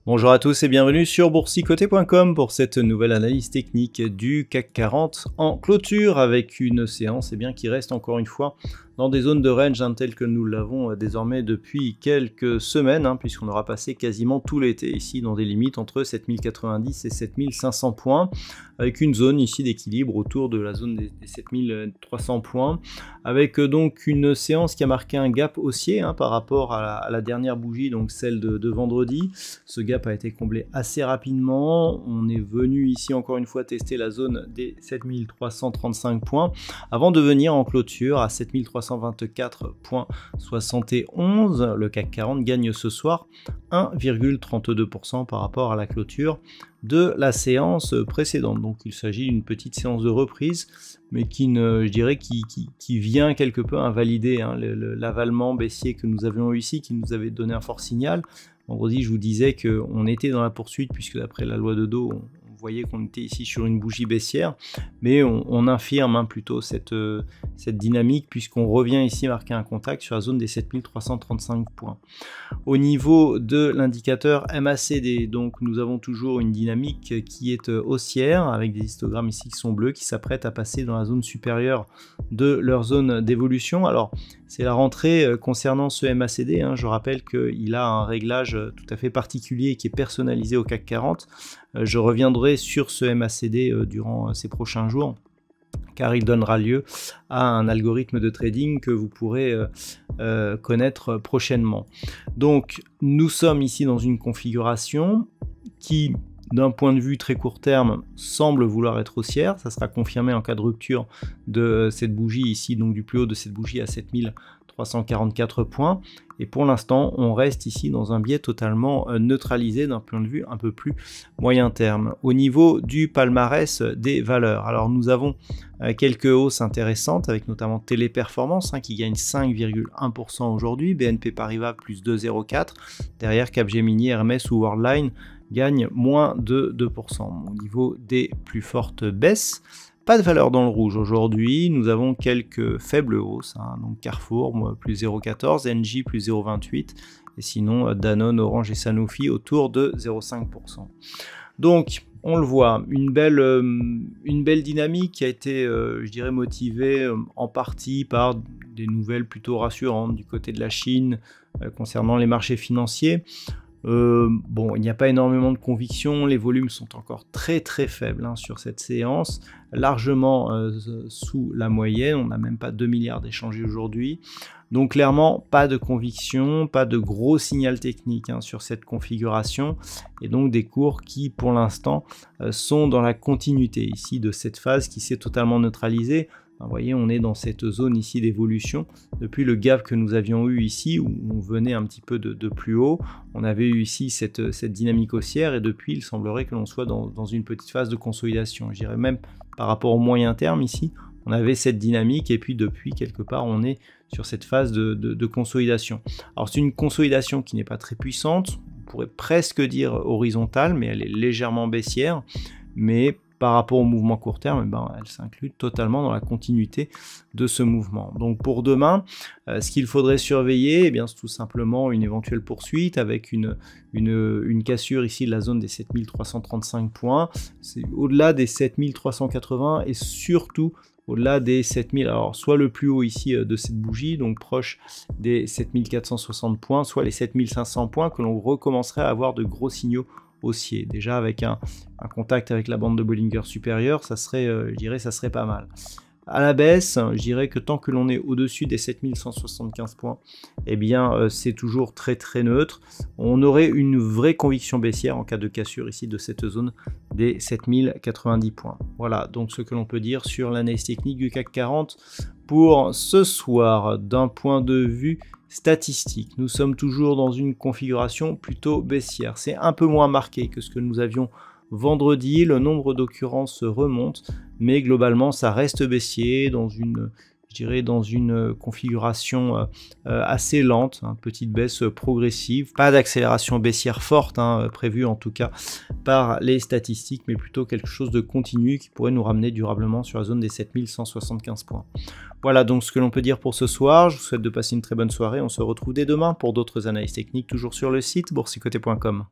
Bonjour à tous et bienvenue sur boursicoté.com pour cette nouvelle analyse technique du CAC 40 en clôture avec une séance qui reste encore une fois dans des zones de range telles que nous l'avons désormais depuis quelques semaines puisqu'on aura passé quasiment tout l'été ici dans des limites entre 7090 et 7500 points avec une zone ici d'équilibre autour de la zone des 7300 points avec donc une séance qui a marqué un gap haussier par rapport à la dernière bougie, donc celle de vendredi. Ce gap a été comblé assez rapidement. On est venu ici encore une fois tester la zone des 7335 points avant de venir en clôture à 7324,71. Le CAC 40 gagne ce soir 1,32% par rapport à la clôture de la séance précédente. Donc il s'agit d'une petite séance de reprise, mais qui vient quelque peu invalider l'avalement baissier que nous avions eu ici, qui nous avait donné un fort signal. Vendredi, je vous disais qu'on était dans la poursuite, puisque d'après la loi de Dow, on voyait qu'on était ici sur une bougie baissière, mais on infirme plutôt cette dynamique, puisqu'on revient ici marquer un contact sur la zone des 7335 points. Au niveau de l'indicateur MACD, donc nous avons toujours une dynamique qui est haussière, avec des histogrammes ici qui sont bleus, qui s'apprêtent à passer dans la zone supérieure de leur zone d'évolution. Alors, c'est la rentrée concernant ce MACD, je rappelle qu'il a un réglage tout à fait particulier qui est personnalisé au CAC 40. Je reviendrai sur ce MACD durant ces prochains jours, car il donnera lieu à un algorithme de trading que vous pourrez connaître prochainement. Donc, nous sommes ici dans une configuration qui, d'un point de vue très court terme, semble vouloir être haussière. Ça sera confirmé en cas de rupture de cette bougie ici, donc du plus haut de cette bougie à 7344 points. Et pour l'instant, on reste ici dans un biais totalement neutralisé d'un point de vue un peu plus moyen terme. Au niveau du palmarès des valeurs, alors nous avons quelques hausses intéressantes avec notamment Téléperformance qui gagne 5,1% aujourd'hui, BNP Paribas plus 2,04%, derrière Capgemini, Hermès ou Worldline gagne moins de 2%. Au niveau des plus fortes baisses, pas de valeur dans le rouge aujourd'hui, nous avons quelques faibles hausses, donc Carrefour plus 0,14, Engie plus 0,28 et sinon Danone, Orange et Sanofi autour de 0,5%. Donc on le voit, une belle dynamique qui a été, je dirais, motivée en partie par des nouvelles plutôt rassurantes du côté de la Chine concernant les marchés financiers. Bon, il n'y a pas énormément de conviction, les volumes sont encore très faibles sur cette séance, largement sous la moyenne, on n'a même pas 2 milliards d'échangés aujourd'hui, donc clairement pas de conviction, pas de gros signal technique sur cette configuration, et donc des cours qui pour l'instant sont dans la continuité ici de cette phase qui s'est totalement neutralisée. Vous voyez, on est dans cette zone ici d'évolution depuis le gap que nous avions eu ici où on venait un petit peu de plus haut. On avait eu ici cette dynamique haussière et depuis il semblerait que l'on soit dans une petite phase de consolidation. Je dirais même par rapport au moyen terme ici, on avait cette dynamique et puis depuis quelque part on est sur cette phase de consolidation. Alors c'est une consolidation qui n'est pas très puissante, on pourrait presque dire horizontale, mais elle est légèrement baissière, mais par rapport au mouvement court terme, elle s'inclut totalement dans la continuité de ce mouvement. Donc pour demain, ce qu'il faudrait surveiller, c'est tout simplement une éventuelle poursuite avec une cassure ici de la zone des 7335 points. C'est au-delà des 7380 et surtout au-delà des 7000, alors soit le plus haut ici de cette bougie, donc proche des 7460 points, soit les 7500 points que l'on recommencerait à avoir de gros signaux haussier. Déjà avec un contact avec la bande de Bollinger supérieure, ça serait, je dirais, ça serait pas mal. À la baisse, je dirais que tant que l'on est au-dessus des 7175 points, c'est toujours très neutre. On aurait une vraie conviction baissière en cas de cassure ici de cette zone des 7090 points. Voilà donc ce que l'on peut dire sur l'analyse technique du CAC 40 pour ce soir. D'un point de vue statistique, nous sommes toujours dans une configuration plutôt baissière. C'est un peu moins marqué que ce que nous avions vendredi, le nombre d'occurrences remonte, mais globalement ça reste baissier dans une, je dirais, dans une configuration assez lente, hein, petite baisse progressive, pas d'accélération baissière forte, hein, prévue en tout cas par les statistiques, mais plutôt quelque chose de continu qui pourrait nous ramener durablement sur la zone des 7175 points. Voilà donc ce que l'on peut dire pour ce soir. Je vous souhaite de passer une très bonne soirée. On se retrouve dès demain pour d'autres analyses techniques, toujours sur le site boursicoté.com.